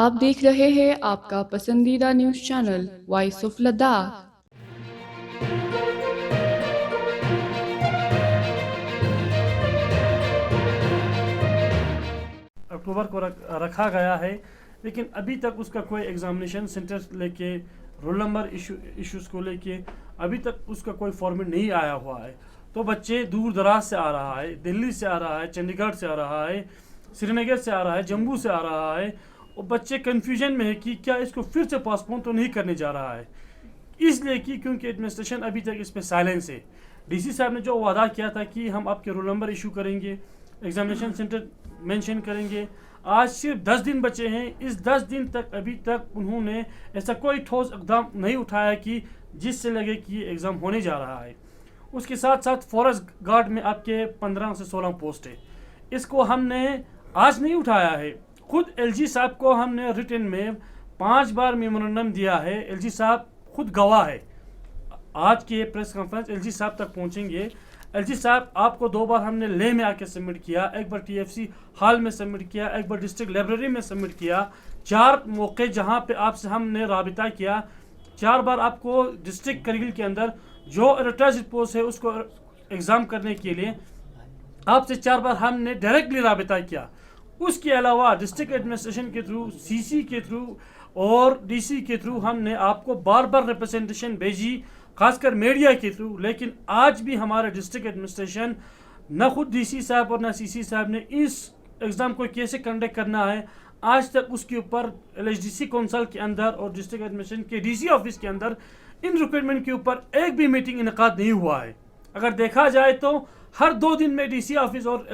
आप देख रहे हैं आपका पसंदीदा news channel voice of Ladakh. अक्टूबर को रखा गया है, लेकिन अभी तक उसका कोई एग्जामिनेशन सेंटर लेके रोल नंबर इश्यूज को लेके अभी तक उसका कोई फॉर्मेट नहीं आया हुआ है। तो बच्चे दूर दराज से आ रहा है, दिल्ली से आ रहा है, चंडीगढ़ से आ रहा है, श्रीनगर से आ रहा है, जम्मू से आ रहा है, और बच्चे कन्फ्यूजन में है कि क्या इसको फिर से पोस्टपोन तो नहीं करने जा रहा है, इसलिए कि क्योंकि एडमिनिस्ट्रेशन अभी तक इस पर साइलेंस है। डीसी साहब ने जो वादा किया था कि हम आपके रोल नंबर इशू करेंगे, एग्जामिनेशन सेंटर मेंशन करेंगे, आज सिर्फ 10 दिन बचे हैं। इस 10 दिन तक अभी तक उन्होंने ऐसा कोई ठोस इकदाम नहीं उठाया कि जिससे लगे कि ये एग्ज़ाम होने जा रहा है। उसके साथ साथ फॉरेस्ट गार्ड में आपके 15 से 16 पोस्ट है, इसको हमने आज नहीं उठाया है। खुद एलजी साहब को हमने रिटन में 5 बार मेमोरेंडम दिया है, एलजी साहब खुद गवाह है। आज की प्रेस कॉन्फ्रेंस एलजी साहब तक पहुंचेंगे। एलजी साहब आपको 2 बार हमने लेह में आके सबमिट किया, एक बार टीएफसी हॉल में सबमिट किया, एक बार डिस्ट्रिक्ट लाइब्रेरी में सबमिट किया। 4 मौके जहां पे आपसे हमने राबिता किया, 4 बार आपको डिस्ट्रिक्ट करगिल के अंदर जो एडवर्टाइज पोस्ट है उसको एग्ज़ाम करने के लिए आपसे 4 बार हमने डायरेक्टली राबिता किया। उसके अलावा डिस्ट्रिक्ट एडमिनिस्ट्रेशन के थ्रू, सीसी के थ्रू और डीसी के थ्रू हमने आपको बार बार रिप्रेजेंटेशन भेजी, खासकर मीडिया के थ्रू। लेकिन आज भी हमारे डिस्ट्रिक्ट एडमिनिस्ट्रेशन, न खुद डीसी साहब और न सीसी साहब ने इस एग्ज़ाम को कैसे कंडक्ट करना है, आज तक उसके ऊपर एलएचडीसी काउंसिल के अंदर और डिस्ट्रिक्ट एडमिनिस्ट्रेशन के डीसी ऑफिस के अंदर इन रिक्रूटमेंट के ऊपर एक भी मीटिंग इनकाद नहीं हुआ है। अगर देखा जाए तो हर 2 दिन में डीसी ऑफिस और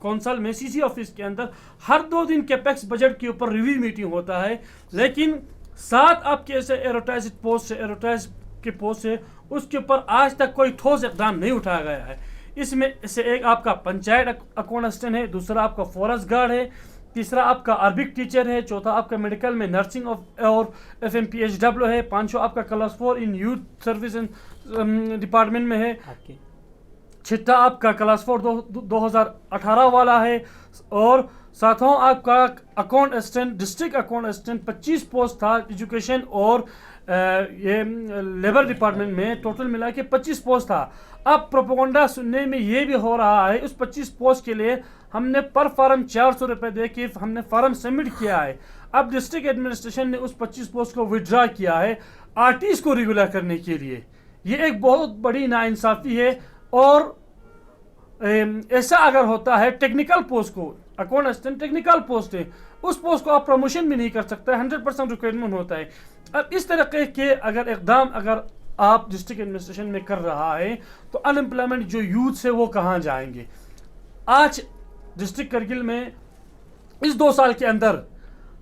काउंसिल में सीसी ऑफिस के अंदर हर 2 दिन कैपेक्स बजट के ऊपर रिव्यू मीटिंग होता है, लेकिन 7 आपके ऐसे एडवर्टाइज पोस्ट है, एडवर्टाइज के पोस्ट है, उसके ऊपर आज तक कोई ठोस इकदाम नहीं उठाया गया है। इसमें से एक आपका पंचायत अकाउंट असिस्टेंट है, दूसरा आपका फॉरेस्ट गार्ड है, तीसरा आपका अरबिक टीचर है, चौथा आपका मेडिकल में नर्सिंग और FMPHW है, 5वां आपका class 4 in youth service department में है, छठा आपका क्लास 4 2018 वाला है, और 7वां आपका account assistant, district account assistant 25 post था एजुकेशन और ये लेबर डिपार्टमेंट में, टोटल मिला के 25 पोस्ट था। अब प्रोपोगंडा सुनने में ये भी हो रहा है उस 25 पोस्ट के लिए हमने पर फॉर्म 400 रुपये दे के हमने फॉर्म सबमिट किया है। अब डिस्ट्रिक्ट एडमिनिस्ट्रेशन ने उस 25 पोस्ट को विड्रा किया है आर्टिस्ट को रेगुलर करने के लिए। ये एक बहुत बड़ी नाइंसाफ़ी है। और ऐसा अगर होता है टेक्निकल पोस्ट को, अकाउंट असिस्टेंट टेक्निकल पोस्ट है, उस पोस्ट को आप प्रमोशन भी नहीं कर सकते, 100% रिक्वायरमेंट होता है। अब इस तरह के अगर इकदाम अगर आप डिस्ट्रिक्ट एडमिनिस्ट्रेशन में कर रहा है तो अनएम्प्लॉयमेंट जो यूथ है वो कहाँ जाएंगे। आज डिस्ट्रिक्ट करगिल में इस 2 साल के अंदर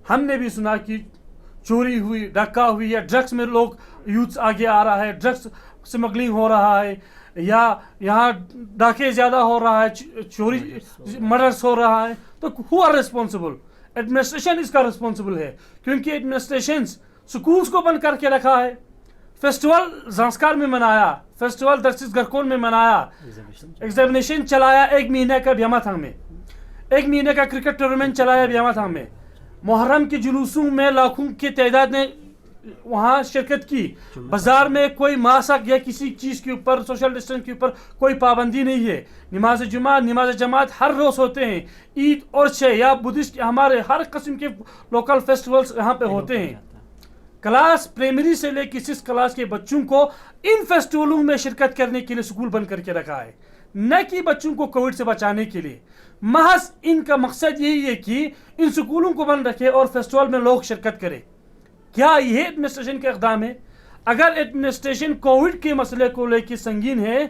हमने भी सुना कि चोरी हुई, डका हुई, या ड्रग्स में लोग यूथ आगे आ रहा है, ड्रग्स स्मगलिंग हो रहा है, या यहाँ डाके ज़्यादा हो रहा है, चोरी मर्डर्स हो रहा है। तो हु आर रिस्पॉन्सिबल? एडमिनिस्ट्रेशन इसका रिस्पॉन्सिबल है, क्योंकि एडमिनिस्ट्रेशन स्कूल्स को बंद करके रखा है, फेस्टिवल संस्कार में मनाया, फेस्टिवल दर्शित गरकोन में मनाया, एग्जामिनेशन चलाया 1 महीने का ब्यामाथांग में, 1 महीने का क्रिकेट टूर्नामेंट चलाया ब्यामाथांग में, मुहर्रम के जुलूसों में लाखों की तादाद ने वहाँ शिरकत की, बाजार में कोई मास्क या किसी चीज़ के ऊपर सोशल डिस्टेंस के ऊपर कोई पाबंदी नहीं है, नमाज जुमा नमाज जमात हर रोज़ होते हैं, ईद और छः या बुद्धिस्ट हमारे हर किस्म के लोकल फेस्टिवल्स यहाँ पे होते हैं। क्लास प्राइमरी से लेकर 6 क्लास के बच्चों को इन फेस्टिवलों में शिरकत करने के लिए स्कूल बंद करके रखा है, न कि बच्चों को कोविड से बचाने के लिए। महज इनका मकसद यही है कि इन स्कूलों को बंद रखे और फेस्टिवल में लोग शिरकत करें। क्या यह एडमिनिस्ट्रेशन का इक़दाम है? अगर एडमिनिस्ट्रेशन कोविड के मसले को लेकर संगीन है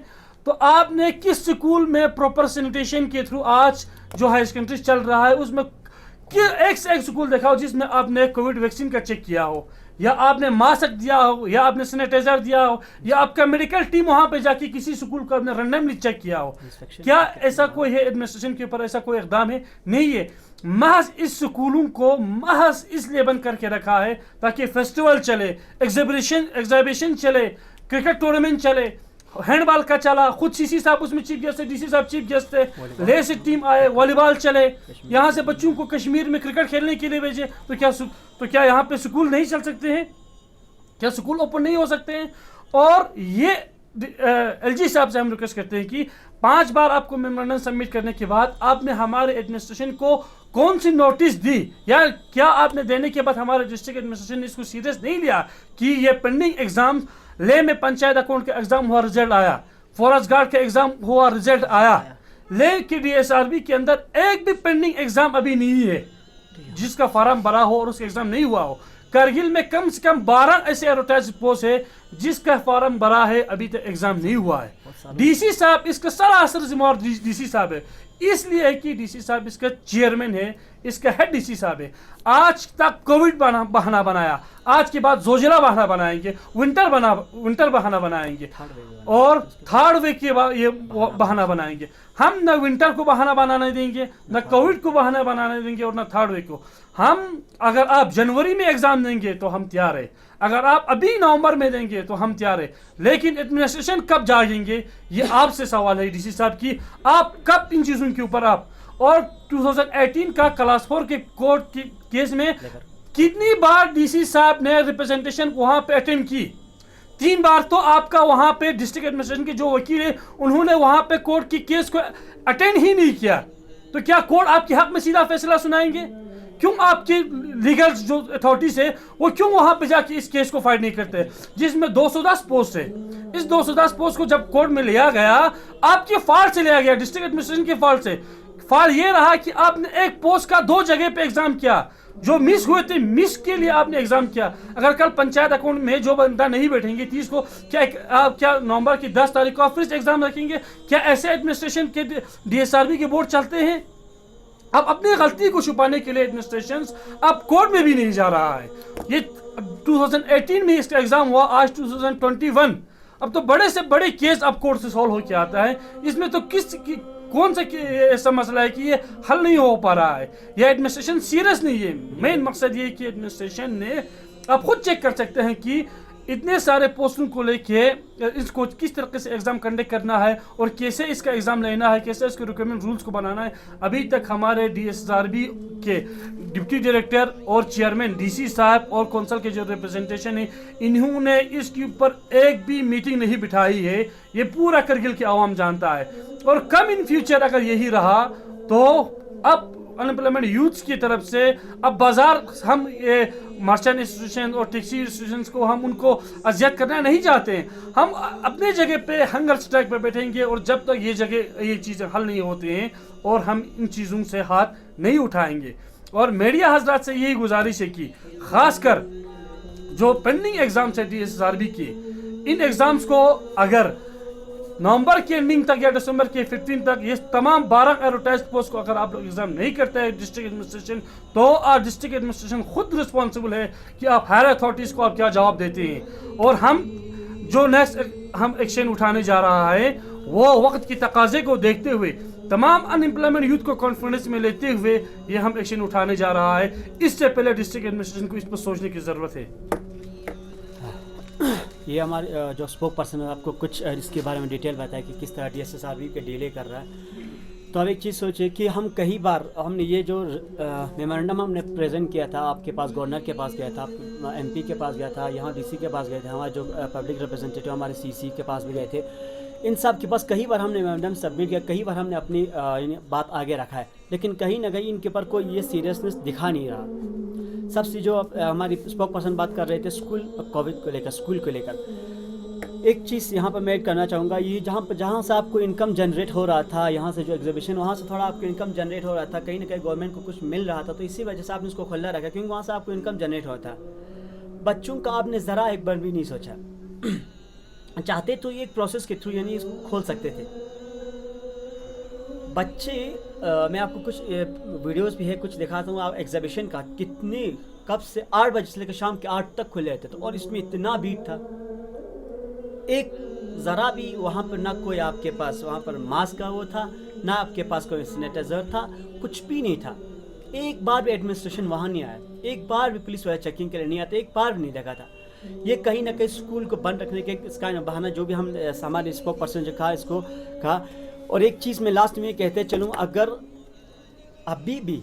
तो आपने किस स्कूल में प्रॉपर सैनिटेशन के थ्रू आज जो हाई सेकेंडरी चल रहा है उसमें एक से एक स्कूल दिखाओ जिसमें आपने कोविड वैक्सीन का चेक किया हो, या आपने मास्क दिया हो, या आपने सैनिटाइजर दिया हो, या आपका मेडिकल टीम वहां पे जाके किसी स्कूल को आपने रैंडमली चेक किया हो। क्या ऐसा कोई है एडमिनिस्ट्रेशन के ऊपर ऐसा कोई इक़दाम है? नहीं है। महज इस स्कूलों को महज इसलिए बंद करके रखा है ताकि फेस्टिवल चले, एग्जीबिशन चले, क्रिकेट टूर्नामेंट चले, हैंडबॉल का चला, खुद सीसी साहब उसमें चीफ गेस्ट थे, डीसी साहब चीफ गेस्ट थे, ले से टीम आए, वॉलीबॉल चले, यहाँ से बच्चों को कश्मीर में क्रिकेट खेलने के लिए भेजे। तो क्या यहाँ पे स्कूल नहीं चल सकते हैं? क्या स्कूल ओपन नहीं हो सकते हैं? और ये एलजी साहब से हम रिक्वेस्ट करते हैं कि 5 बार आपको मेमोरेंडम सबमिट करने के बाद आपने हमारे एडमिनिस्ट्रेशन को कौन सी नोटिस दी, या क्या आपने देने के बाद हमारे डिस्ट्रिक्ट एडमिनिस्ट्रेशन ने इसको सीरियस नहीं लिया कि ये पेंडिंग एग्जाम, ले में पंचायत अकाउंट का एग्जाम हुआ, रिजल्ट आया, फॉरेस्ट गार्ड का एग्जाम हुआ, रिजल्ट आया, ले की डीएसआरबी के अंदर एक भी पेंडिंग एग्जाम अभी नहीं है जिसका फॉर्म भरा हो और उसका एग्जाम नहीं हुआ हो। करगिल में कम से कम 12 ऐसे एडवर्टाइज पोस्ट है जिसका फॉर्म भरा है, अभी तक एग्जाम नहीं हुआ है। डीसी साहब इसका सरासर जिम्मेवार डीसी साहब है, इसलिए है कि डीसी साहब इसका चेयरमैन है, इसका हेड डीसी साहब है। आज तक कोविड बहाना बनाया, आज के बाद जोजिला बहाना बनाएंगे, विंटर बहाना बनाएंगे, और थर्ड वे के बाद ये बहाना बनाएंगे। हम न विंटर को बहाना बनाने देंगे, न कोविड को बहाना बनाने देंगे, और न थर्ड वे को। हम अगर आप जनवरी में एग्जाम देंगे तो हम तैयार है, अगर आप अभी नवंबर में देंगे तो हम तैयार है, लेकिन एडमिनिस्ट्रेशन कब जागेंगे ये आपसे सवाल है डीसी साहब की। आप कब इन चीजों के ऊपर आप, और 2018 का क्लास 4 के कोर्ट के केस में कितनी बार डीसी साहब ने रिप्रेजेंटेशन वहां पे अटेंड की? 3 बार तो आपका वहां पे डिस्ट्रिक्ट एडमिनिस्ट्रेशन के जो वकील है उन्होंने वहां पे कोर्ट की केस को अटेंड ही नहीं किया। तो क्या कोर्ट आपके हक में सीधा फैसला सुनाएंगे? क्यों आपके लीगल जो अथॉरिटीज है वो क्यों वहां पे जाके इस केस को फाइट नहीं करते, जिसमें 210 पोस्ट है? इस 210 पोस्ट को जब कोर्ट में लिया गया, आपके फॉल्ट से लिया गया, डिस्ट्रिक्ट एडमिनिस्ट्रेशन के फॉल्ट से। फॉल्ट ये रहा कि आपने एक पोस्ट का 2 जगह पे एग्जाम किया, जो मिस हुए थे, मिस के लिए आपने एग्जाम किया। अगर कल पंचायत अकाउंट में जो बंदा नहीं बैठेंगे 30 को, क्या नवंबर की 10 तारीख को आप फिर रएंगे? रखेंगे? क्या ऐसे एडमिनिस्ट्रेशन के डीएसआरबी के बोर्ड चलते हैं? अब अपनी गलती को छुपाने के लिए एडमिनिस्ट्रेशन अब कोर्ट में भी नहीं जा रहा है। ये 2018 में इसका एग्जाम हुआ, आज 2021, अब तो बड़े से बड़े केस अब कोर्ट से सॉल्व होके आता है। इसमें तो कौन सा ऐसा मसला है कि ये हल नहीं हो पा रहा है, या एडमिनिस्ट्रेशन सीरियस नहीं है? मेन मकसद ये कि एडमिनिस्ट्रेशन ने, आप खुद चेक कर सकते हैं कि इतने सारे पोस्टों को लेके इसको किस तरीके से एग्जाम कंडक्ट करना है और कैसे इसका एग्जाम लेना है, कैसे इसके रिक्वायरमेंट रूल्स को बनाना है। अभी तक हमारे डीएसआरबी के डिप्टी डायरेक्टर और चेयरमैन डीसी साहब और कौंसल के जो रिप्रेजेंटेशन है, इन्होंने इसके ऊपर एक भी मीटिंग नहीं बिठाई है। ये पूरा करगिल के आवाम जानता है, और कम इन फ्यूचर अगर यही रहा तो अब अनएम्प्लॉयमेंट यूथ्स की तरफ से अब बाजार, हम मर्चेंट इंस्टीट्यूशन और टैक्सी इंस्टीट्यूशन को हम उनको अजियत करना नहीं चाहते हैं। हम अपने जगह पे हंगर स्ट्राइक पे बैठेंगे, और जब तक ये चीज़ें हल नहीं होती हैं और हम इन चीज़ों से हाथ नहीं उठाएंगे। और मीडिया हजरात से यही गुजारिश है कि खासकर जो पेंडिंग एग्जाम्स है डीएसआरबी की, इन एग्जाम्स को अगर नवंबर के एंडिंग तक या दिसंबर के 15 तक ये तमाम 12 एडवर्टाइज पोस्ट को अगर आप लोग एग्जाम नहीं करते हैं डिस्ट्रिक्ट एडमिनिस्ट्रेशन, तो डिस्ट्रिक्ट एडमिनिस्ट्रेशन खुद रिस्पॉन्सिबल है कि आप हायर अथॉरिटीज को आप क्या जवाब देते हैं। और हम जो नेक्स्ट हम एक्शन उठाने जा रहा है वो वक्त की तकाजे को देखते हुए, तमाम अनएम्प्लॉयमेंट यूथ को कॉन्फिडेंस में लेते हुए ये हम एक्शन उठाने जा रहा है। इससे पहले डिस्ट्रिक्ट एडमिनिस्ट्रेशन को इस पर सोचने की ज़रूरत है। ये हमारे जो स्पोक पर्सन है आपको कुछ इसके बारे में डिटेल बताया कि किस तरह डीएसआरबी के डिले कर रहा है। तो अब एक चीज़ सोचिए कि हम कई बार हमने ये जो मेमोरेंडम हमने प्रेजेंट किया था, आपके पास गवर्नर के पास गया था, एमपी के पास गया था, यहाँ डीसी के पास गए थे, हमारे जो पब्लिक रिप्रेजेंटेटिव हमारे सीसी के पास भी गए थे। इन सब के पास कई बार हमने मेमोरेंडम सबमिट किया, कई बार हमने अपनी बात आगे रखा है, लेकिन कहीं ना कहीं इनके ऊपर कोई ये सीरियसनेस दिखा नहीं रहा। सबसे जो हमारी स्पोक पर्सन बात कर रहे थे स्कूल कोविड को लेकर, स्कूल को लेकर, एक चीज़ यहाँ पर मैं ऐड करना चाहूँगा। ये जहाँ से आपको इनकम जनरेट हो रहा था, यहाँ से जो एग्जीबिशन, वहाँ से थोड़ा आपको इनकम जनरेट हो रहा था, कहीं ना कहीं गवर्नमेंट को कुछ मिल रहा था, तो इसी वजह से आपने उसको खुला रखा, क्योंकि वहाँ से आपको इनकम जनरेट होता है। बच्चों का आपने ज़रा एक बार भी नहीं सोचा। चाहते तो ये एक प्रोसेस के थ्रू यानी इसको खोल सकते थे। बच्चे मैं आपको कुछ वीडियोस भी है, कुछ दिखाता हूँ। आप एग्जीबिशन का कितने कब से 8 बजे से लेकर शाम के 8 तक खुले रहते थे, और इसमें इतना भीड़ था, एक ज़रा भी वहाँ पर ना कोई आपके पास वहाँ पर मास्क का वो था, ना आपके पास कोई सैनिटाइजर था, कुछ भी नहीं था। एक बार भी एडमिनिस्ट्रेशन वहाँ नहीं आया, एक बार भी पुलिस वाले चेकिंग के लिए नहीं आते, एक बार भी नहीं देखा था। ये कहीं ना कहीं स्कूल को बंद रखने के इसका बहाना जो भी हम हमारे स्पोक पर्सन जो कहा इसको कहा। और एक चीज़ मैं लास्ट में कहते चलूँ, अगर अभी भी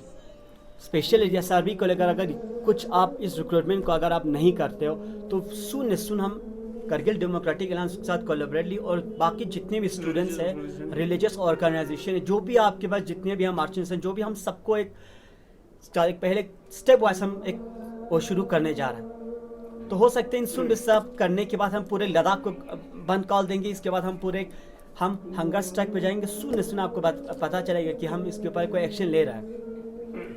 स्पेशल एरिया सर्वी को लेकर अगर कुछ आप इस रिक्रूटमेंट को अगर आप नहीं करते हो तो सुन हम करगिल डेमोक्रेटिक अलायंस के साथ कोलैबोरेटली और बाकी जितने भी स्टूडेंट्स हैं, रिलीजियस ऑर्गेनाइजेशन है, जो भी आपके पास जितने भी हम आर्टिस्ट हैं, जो भी हम सबको एक पहले स्टेप वाइज हम एक वो शुरू करने जा रहे हैं। तो हो सकते हैं इन सुन सब करने के बाद हम पूरे लद्दाख को बंद कर देंगे। इसके बाद हम हंगर स्ट्राइक पे जाएंगे। सुन आपको पता चलेगा कि हम इसके ऊपर कोई एक्शन ले रहा है,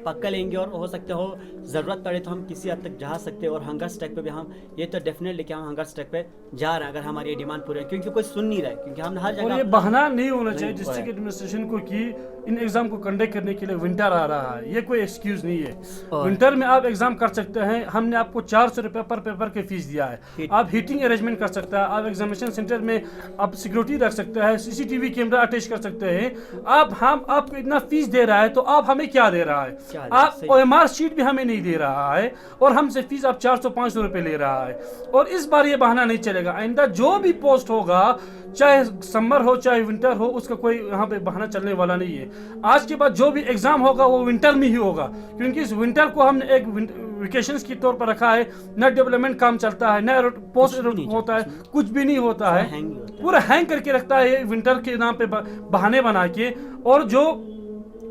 पक्का लेंगे। और हो सकते हो ज़रूरत पड़े तो हम किसी हद तक जा सकते हैं। और हंगर स्ट्राइक पे भी हम ये तो डेफिनेटली कि हम हंगर स्ट्राइक पे जा रहे हैं अगर हमारी ये डिमांड पूरी है, क्योंकि कोई सुन नहीं रहा है, क्योंकि हम हर जगह। और ये बहाना नहीं होना चाहिए डिस्ट्रिक्ट एडमिनिस्ट्रेशन को कि इन एग्जाम को कंडक्ट करने के लिए विंटर आ रहा है, ये कोई एक्सक्यूज नहीं है। विंटर में आप एग्जाम कर सकते हैं। हमने आपको 400 रुपये पर पेपर की फीस दिया है। आप हीटिंग अरेंजमेंट कर सकते हैं, आप एग्जामिनेशन सेंटर में आप सिक्योरिटी रख सकते हैं, CCTV कैमरा अटैच कर सकते हैं। हम आपको इतना फीस दे रहा है तो आप हमें क्या दे रहा है? आप OMR शीट भी हमें नहीं दे रहा है और हमसे फीस आप 400-500 रुपये ले रहा है। और इस बार ये बहाना नहीं चलेगा। आइंदा जो भी पोस्ट होगा, चाहे समर हो चाहे विंटर हो, उसका कोई यहाँ पे बहाना चलने वाला नहीं है। आज के बाद जो भी एग्जाम होगा वो विंटर में ही होगा, क्योंकि इस विंटर को हमने एक वेकेशंस के तौर पर रखा है। न डेवलपमेंट काम चलता है, न पोस्ट होता है, कुछ भी नहीं होता है, पूरा हैंग करके रखता है विंटर के नाम पे बहाने बना के। और जो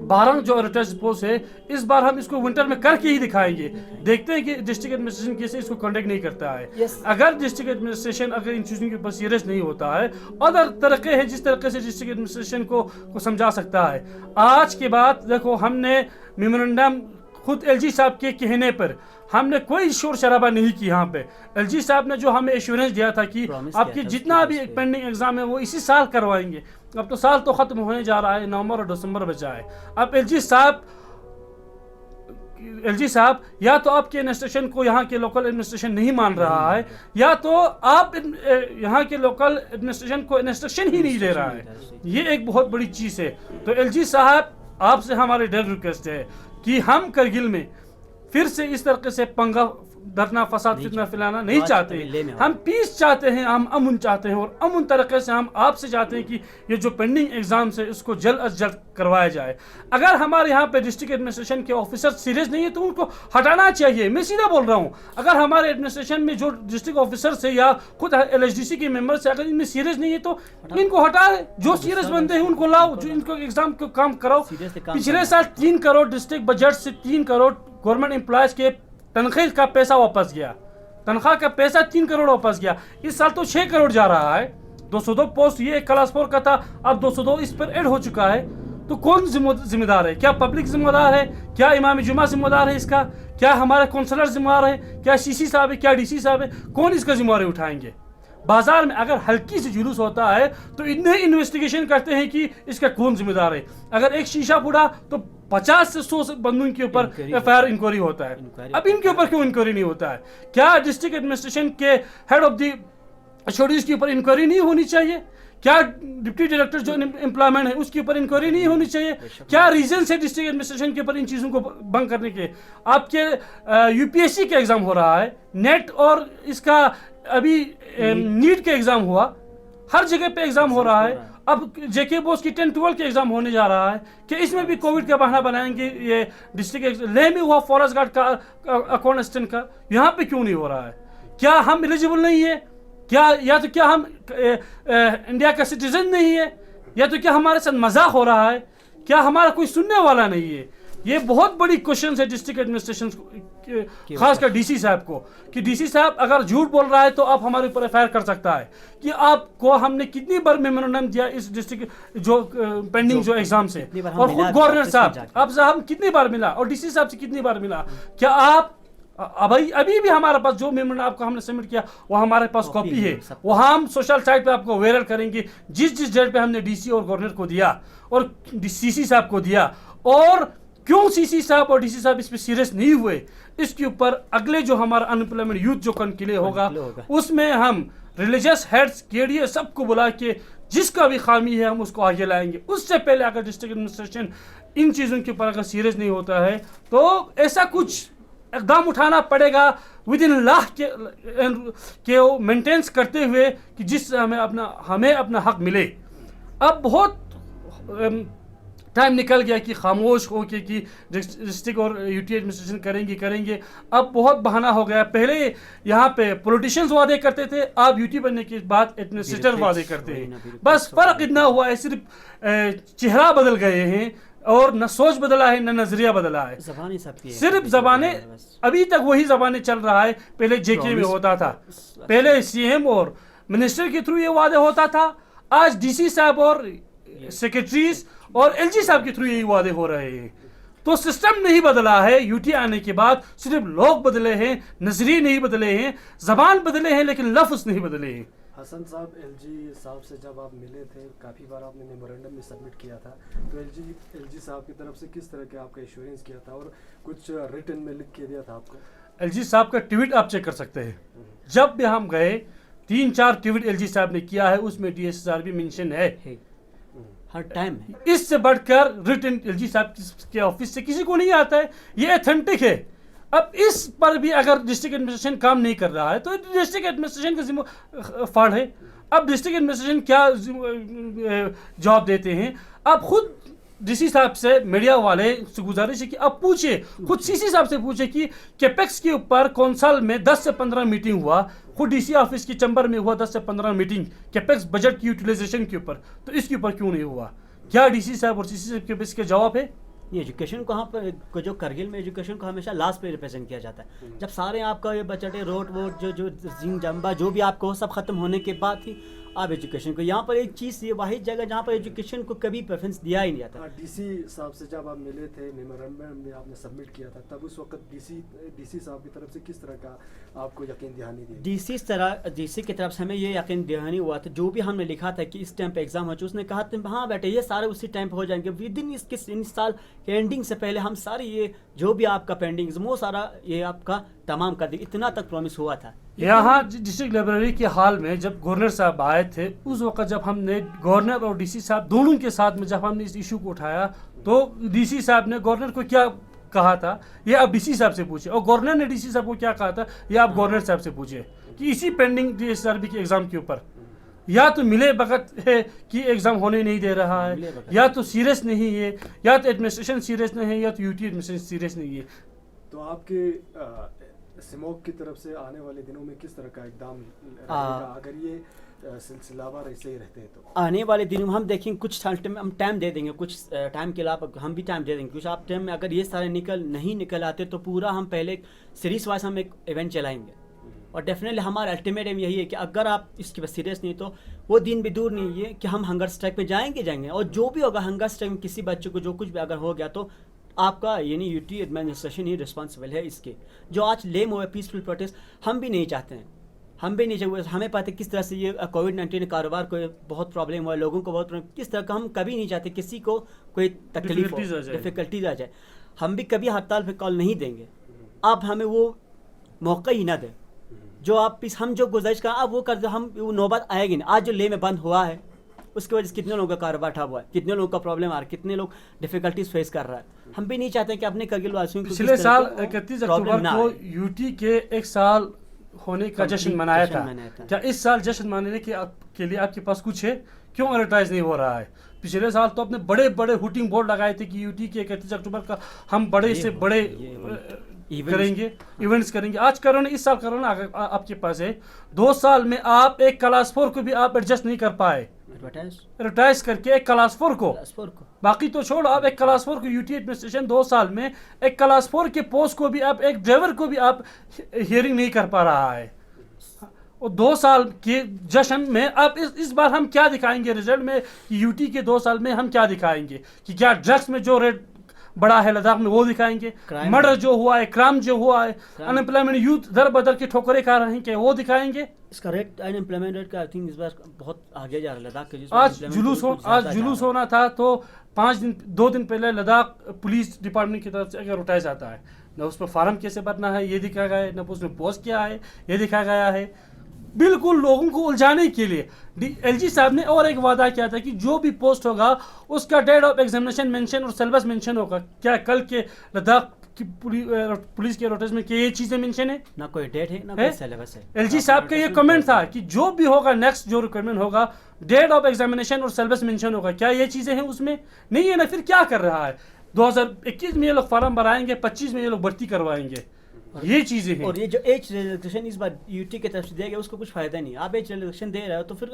12 जो टेस्ट पोस्ट है, इस बार हम इसको विंटर में करके ही दिखाएंगे। देखते हैं कि डिस्ट्रिक्ट एडमिनिस्ट्रेशन कैसे इसको कंडक्ट नहीं करता है। अगर डिस्ट्रिक्ट एडमिनिस्ट्रेशन अगर इन चीज़ों के ऊपर सीरियस नहीं होता है, अदर तरीके हैं जिस तरीके से डिस्ट्रिक्ट एडमिनिस्ट्रेशन को समझा सकता है। आज के बाद देखो, हमने मेमोरेंडम खुद LG साहब के कहने पर हमने कोई शोर शराबा नहीं की। यहाँ पे LG साहब ने जो हमें एश्योरेंस दिया था कि आपके जितना भी पेंडिंग एग्जाम है वो इसी साल करवाएंगे। अब तो साल तो खत्म होने जा रहा है, नवंबर और दिसंबर बचा है। अब LG साहब या तो आपके एडमिनिस्ट्रेशन को यहाँ के लोकल एडमिनिस्ट्रेशन नहीं मान रहा है, या तो आप यहाँ के लोकल एडमिनिस्ट्रेशन को इंस्ट्रक्शन ही नहीं दे रहा है। ये एक बहुत बड़ी चीज़ है। तो LG साहब, आपसे हमारी डेयर रिक्वेस्ट है कि हम करगिल में फिर से इस तरीके से पंगा धरना फसाद फितना फैलाना नहीं चाहते। हम पीस चाहते हैं, हम अमन चाहते हैं। और अमन तरीके से हम आपसे चाहते हैं कि ये जो पेंडिंग एग्जाम्स है इसको जल्द अज जल्द करवाया जाए। अगर हमारे यहाँ पे डिस्ट्रिक्ट एडमिनिस्ट्रेशन के ऑफिसर सीरियस नहीं है तो उनको हटाना चाहिए। मैं सीधा बोल रहा हूँ, अगर हमारे एडमिनिस्ट्रेशन में जो डिस्ट्रिक्ट ऑफिसर है या खुद LHDC के मेंबर से अगर इनमें सीरियस नहीं है तो इनको हटा। जो सीरियस बंदे हैं उनको लाओ, जो इनको एग्जाम को काम कराओ। पिछले साल 3 करोड़ डिस्ट्रिक्ट बजट से 3 करोड़ गवर्नमेंट एम्प्लॉयज के तनख्वाह का पैसा वापस गया। तनख्वाह का पैसा 3 करोड़ वापस गया। इस साल तो 6 करोड़ जा रहा है। 202 पोस्ट ये क्लास 4 का था, अब 202 इस पर ऐड हो चुका है। तो कौन जिम्मेदार है? क्या पब्लिक जिम्मेदार है? क्या इमाम जुमा जिम्मेदार है इसका? क्या हमारे काउंसलर जिम्मेदार है? क्या CC साहब है? क्या DC साहब है? कौन इसका जिम्मेदारी उठाएंगे? बाजार में अगर हल्की से जुलूस होता है तो इतने इन्वेस्टिगेशन करते हैं कि इसका कौन जिम्मेदार है। अगर एक शीशा फूटा तो 50 से 100 बंदों के ऊपर FIR इंक्वायरी होता है। अब इनके ऊपर क्यों इंक्वायरी नहीं होता है? क्या डिस्ट्रिक्ट एडमिनिस्ट्रेशन के हेड ऑफ द HODs के ऊपर इंक्वायरी नहीं होनी चाहिए? क्या डिप्टी डायरेक्टर जो एम्प्लॉयमेंट है उसके ऊपर इंक्वायरी नहीं होनी चाहिए? क्या रीजन है डिस्ट्रिक्ट एडमिनिस्ट्रेशन के ऊपर इन चीज़ों को बंद करने के? आपके UPSC का एग्जाम हो रहा है, नेट और इसका अभी नीट के एग्जाम हुआ, हर जगह पे एग्जाम हो रहा है। अब JK बोस की 10-12 के एग्जाम होने जा रहा है कि इसमें भी कोविड का बहाना बनाएंगे। ये डिस्ट्रिक्ट लेह में हुआ फॉरेस्ट गार्ड का अकाउंट असिस्टेंट का, यहाँ पे क्यों नहीं हो रहा है? क्या हम एलिजिबल नहीं है? क्या या तो क्या हम इंडिया का सिटीजन नहीं है? या तो क्या हमारे साथ मजाक हो रहा है? क्या हमारा कोई सुनने वाला नहीं है? ये बहुत बड़ी क्वेश्चन है डिस्ट्रिक्ट एडमिनिस्ट्रेशन खासकर DC साहब को, कि DC साहब अगर झूठ बोल रहा है तो आप हमारे ऊपर FIR कर सकता है कि आपको हमने कितनी बार मेमोरेंडम दिया इस डिस्ट्रिक्ट जो पेंडिंग जो एग्जाम से, और खुद गवर्नर साहब आपसे हम कितनी बार मिला और DC साहब से कितनी बार मिला। क्या आप अभी भी हमारे पास जो मेमोरेंडम आपको हमने सबमिट किया वो हमारे पास कॉपी है, वो हम सोशल साइट पे आपको वायरल करेंगे जिस डेट पे हमने DC और गवर्नर को दिया और CC साहब को दिया। और क्यों CC साहब और DC साहब इस पे सीरियस नहीं हुए, इसके ऊपर अगले जो हमारा अनएम्प्लॉयमेंट यूथ जो कॉन्क्लेव होगा उसमें हम रिलीजियस हेड्स KDA सबको बुला के जिसका भी खामी है हम उसको आगे लाएंगे। उससे पहले अगर डिस्ट्रिक्ट एडमिनिस्ट्रेशन इन चीज़ों के ऊपर अगर सीरियस नहीं होता है तो ऐसा कुछ इकदाम उठाना पड़ेगा। विद इन लाख के मेंटेन्स करते हुए कि जिससे हमें अपना हक मिले। अब बहुत टाइम निकल गया कि खामोश हो के कि डिस्ट्रिक्ट और यूटी एडमिनिस्ट्रेशन करेंगे। अब बहुत बहाना हो गया। पहले यहाँ पे पॉलिटिशियंस वादे करते थे, अब यूटी बनने के बाद एडमिनिस्ट्रेटर वादे करते हैं। बस फर्क इतना हुआ है, सिर्फ चेहरा बदल गए हैं और न सोच बदला है न नजरिया बदला है। ज़बानें सबकी है, सिर्फ ज़बानें, अभी तक वही ज़बानें चल रहा है। पहले जेके में होता था, पहले सीएम और मिनिस्टर के थ्रू ये वादे होता था, आज डीसी साहब और सेक्रेटरीज और एलजी साहब के थ्रू यही वादे हो रहे हैं। तो सिस्टम नहीं बदला है। यूटी आने के बाद सिर्फ लोग बदले हैं, नजरिए नहीं बदले हैं, जबान बदले हैं, लेकिन लफ्ज नहीं बदले हैं। हसन साहब, एलजी साहब से जब आप मिले थे, काफ़ी बार आपने मेमोरेंडम में सबमिट किया था, तो एलजी साहब की तरफ से किस तरह के आपका एश्योरेंस किया था और कुछ रिटन में लिख के दिया था आपको? एलजी साहब का ट्वीट आप चेक कर सकते हैं। जब भी हम गए 3-4 ट्वीट एलजी साहब ने किया है, उसमें डीएसएसआर भी मेंशन है। हर टाइम है। इससे बढ़कर रिटन एलजी साहब के ऑफिस से किसी को नहीं आता है, ये ऑथेंटिक है। अब इस पर भी अगर डिस्ट्रिक्ट एडमिनिस्ट्रेशन काम नहीं कर रहा है तो डिस्ट्रिक्ट एडमिनिस्ट्रेशन का जिम्मेदार फाड़ है। अब डिस्ट्रिक्ट एडमिनिस्ट्रेशन क्या जवाब देते हैं? अब खुद डीसी साहब से, मीडिया वाले से गुजारिश है कि अब पूछे, खुद सीसी साहब से पूछे कि कैपेक्स के ऊपर कौंसल में 10 से 15 मीटिंग हुआ, खुद डीसी ऑफिस की चैम्बर में हुआ 10 से 15 मीटिंग कैपेक्स बजट की यूटिलाइजेशन के ऊपर, तो इसके ऊपर क्यों नहीं हुआ? क्या डीसी साहब और सीसी साहब के इसके जवाब है? ये एजुकेशन को यहाँ पर जो करगिल में एजुकेशन को हमेशा लास्ट पे रिप्रेजेंट किया जाता है। जब सारे आपका ये बजट रोड वोड जो जिन जम्बा जो भी आपको सब खत्म होने के बाद ही आप एजुकेशन को, यहाँ पर एक चीज़ ये वाहिद जगह जहाँ पर एजुकेशन को कभी प्रेफरेंस दिया ही नहीं जाता। डीसी साहब से जब आप मिले थे, मेमोरेंडम में आपने सबमिट किया था, तब उस वक्त डीसी साहब की तरफ से किस तरह का आपको यकीन दहानी दी? डीसी की तरफ से हमें ये यकीन दहानी हुआ था, जो भी हमने लिखा था कि इस टाइम पे एग्जाम हो चुका, उसने कहा था हाँ बेटे ये सारे उसी टाइम पे हो जाएंगे, विद इन इस साल के एंडिंग से पहले हम सारी ये जो भी आपका पेंडिंग वो सारा ये आपका तमाम कर देंगे, इतना तक प्रॉमिस हुआ था। यहाँ डिस्ट्रिक्ट लाइब्रेरी के हाल में जब गवर्नर साहब आए थे, उस वक्त जब हमने गवर्नर और डीसी साहब दोनों के साथ में जब हमने इस इशू को उठाया, तो डीसी साहब ने गवर्नर को क्या कहा था ये आप डीसी साहब से पूछे, और गवर्नर ने डीसी साहब को क्या कहा था ये आप गवर्नर साहब से पूछे कि इसी पेंडिंग डीएसआरबी के एग्जाम के ऊपर या तो मिले वक्त है कि एग्जाम होने नहीं दे रहा है, या तो सीरियस नहीं है, या तो एडमिनिस्ट्रेशन सीरियस नहीं है, या तो यूटी एडमिनिस्ट्रेशन सीरियस नहीं है। तो आपके सिमोग की तरफ से आने वाले दिनों में किस तरह का इकदाम रहेगा अगर ये सिलसिलावार ऐसे ही रहते हैं? तो आने वाले दिनों में हम देखेंगे, कुछ हम टाइम दे देंगे, कुछ टाइम के अलावा हम भी टाइम दे देंगे। कुछ आप टाइम में अगर ये सारे नहीं निकल आते तो पूरा हम पहले सीरीज वाइज हम एक इवेंट चलाएंगे, और डेफिनेटली हमारा अल्टीमेट एम यही है कि अगर आप इसके बाद सीरियस नहीं तो वो दिन भी दूर नहीं है कि हम हंगर स्ट्राइक पे जाएंगे, और जो भी होगा हंगर स्ट्राइक में किसी बच्चे को जो कुछ भी अगर हो गया तो आपका यानी यूटी एडमिनिस्ट्रेशन ही रिस्पॉन्सिबल है इसके। जो आज लेम हुआ पीसफुल प्रोटेस्ट हम भी नहीं चाहते हैं, हम भी नहीं चाहते। हमें पता है किस तरह से ये कोविड-19 कारोबार को बहुत प्रॉब्लम हुआ, लोगों को बहुत प्रॉब्लम, किस तरह का हम कभी नहीं चाहते किसी को कोई तकलीफ हो, डिफिकल्टीज आ जाए। हम भी कभी हड़ताल पे कॉल नहीं देंगे, आप हमें वो मौका ही ना दें। जो आप हम जो गुजारिश कर आप वो कर दो, हम वो नौबत आएगी नहीं। आज जो ले में बंद हुआ है उसकी वजह से कितने लोगों का कारोबार ठप हुआ है, कितने लोगों का प्रॉब्लम आ रहा है, कितने लोग डिफिकल्टीज फेस कर रहा है। हम भी नहीं चाहते कि अपने करगिल वासियों को पिछले साल 31 अक्टूबर को यूटी के 1 साल होने का जश्न मनाया था। क्या इस साल जश्न मनाने के लिए आपके पास कुछ है? क्यों एडवर्टाइज नहीं हो रहा है? पिछले साल तो आपने बड़े बड़े हुटिंग बोर्ड लगाए थे कि यूटी के 31 अक्टूबर का हम बड़े से बड़े करेंगे, इवेंट्स करेंगे। आज कोरोना, इस साल कोरोना आपके पास है। 2 साल में आप एक क्लास 4 को भी आप एडजस्ट नहीं कर पाए एडवर्टाइज करके, एक क्लास 4 को। बाकी तो छोड़, आप एक क्लास 4 को यूटी एडमिनिस्ट्रेशन 2 साल में एक क्लास 4 के पोस्ट को भी आप, एक ड्राइवर को भी आप हियरिंग नहीं कर पा रहा है। और 2 साल के जश्न में अब इस बार हम क्या दिखाएंगे रिजल्ट में? यूटी के 2 साल में हम क्या दिखाएंगे? कि क्या ड्रग्स में जो रेट बढ़ा है लद्दाख में वो दिखाएंगे, मर्डर जो हुआ है, क्राइम जो हुआ है, अनएम्प्लॉयमेंट यूथ दर बदर की ठोकरें खा रहे हैं, क्या वो दिखाएंगे? इसका रेट अनएम्प्लॉयमेंट रेट का आई थिंक इस बार बहुत आगे जा रहा है लद्दाख के। आज जुलूस होना था तो 2 दिन पहले लद्दाख पुलिस डिपार्टमेंट की तरफ से अगर उठाया जाता है, न उस पर फार्म कैसे भरना है ये दिखाया गया है, न उसमें पोस्ट क्या है ये दिखाया गया है। बिल्कुल लोगों को उलझाने के लिए एलजी साहब ने और एक वादा किया था कि जो भी पोस्ट होगा उसका डेट ऑफ एग्जामिनेशन मेंशन और सिलेबस मेंशन होगा। क्या कल के लद्दाख कि पुलिस के रोटेशन में कि ये चीज़ें मेंशन है? ना कोई डेट है ना है? कोई सिलेबस है। एलजी साहब का ये कमेंट था कि जो भी होगा नेक्स्ट जो रिक्वायरमेंट होगा डेट ऑफ एग्जामिनेशन और सिलेबस मेंशन होगा। क्या ये चीज़ें हैं उसमें? नहीं है ना, फिर क्या कर रहा है? 2021 में ये लोग फॉर्म भराएंगे, 25 में ये लोग भर्ती करवाएंगे, ये चीज़ें हैं। और ये जो एज रिलैक्सेशन इस बार यूटी की तरफ से दिया गया उसको कुछ फायदा नहीं। आप एज रिलैक्सेशन दे रहे हो तो फिर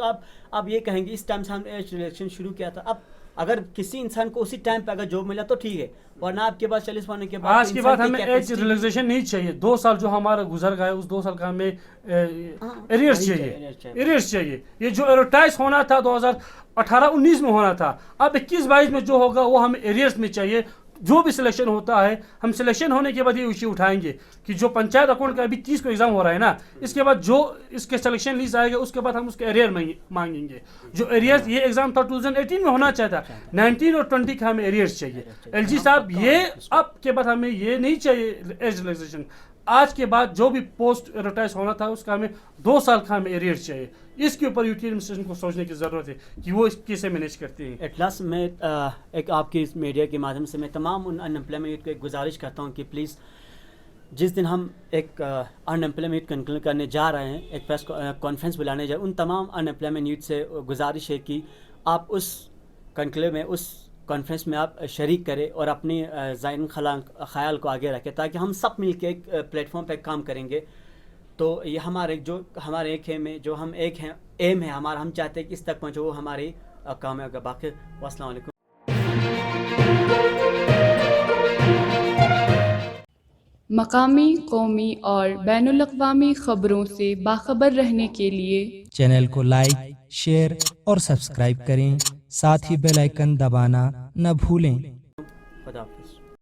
आप ये कहेंगे इस टाइम से हमने एज रिलैक्सेशन शुरू किया था। अब अगर किसी इंसान को उसी टाइम पे अगर जॉब मिला तो ठीक है, वरना आपके पास 40 होने के बाद आज के बाद हमें एज रिलैक्सेशन नहीं चाहिए। 2 साल जो हमारा गुजर गया उस 2 साल का हमें एरियर्स चाहिए, एरियर्स चाहिए। ये जो एडवर्टाइज होना था 2018-19 में होना था, अब 21-22 में जो होगा वो हमें एरियर्स में चाहिए। जो भी सिलेक्शन होता है हम सिलेक्शन होने के बाद ये इश्यू उठाएंगे कि जो पंचायत अकाउंट का अभी 30 को एग्जाम हो रहा है ना, इसके बाद जो इसके सिलेक्शन लिस्ट आएगा उसके बाद हम उसके एरियर मांगेंगे। जो एरियर्स ये एग्जाम था 2018 में होना चाहिए था, 19 और 20 का हमें एरियर्स चाहिए। एलजी साहब ये अब के बाद हमें ये नहीं चाहिए एज रिलैक्सेशन। आज के बाद जो भी पोस्ट एडवर्टाइज होना था उसका हमें 2 साल का हमें एरियर्स चाहिए। इसके ऊपर यूटी एडमिनिस्ट्रेशन को सोचने की ज़रूरत है कि वो कैसे मैनेज करते हैं। एट लास्ट में एक आपकी इस मीडिया के माध्यम से मैं तमाम उन अनएम्प्लॉयमेंट को एक गुजारिश करता हूँ कि प्लीज़ जिस दिन हम एक अनएम्प्लॉयमेंट कंक्लूड करने जा रहे हैं, एक प्रेस कॉन्फ्रेंस बुलाने जा रहे हैं, उन तमाम अनएम्प्लॉयमेंट यूथ से गुजारिश है कि आप उस कंक्लेव में, उस कॉन्फ्रेंस में आप शरीक करें और अपनी ज़ाहिर ख्याल को आगे रखें ताकि हम सब मिल के एक प्लेटफॉर्म पर काम करेंगे। तो ये हमारे एक है में जो हम एक हैं एम है हमारा, हम चाहते हैं कि इस तक पहुँचो, वो हमारी काम है। बाकी अस्सलाम वालेकुम। मकामी, कौमी और बैनुल-अक़वामी ख़बरों से बाखबर रहने के लिए चैनल को लाइक, शेयर और सब्सक्राइब करें। साथ ही बेल आइकन दबाना न भूलें।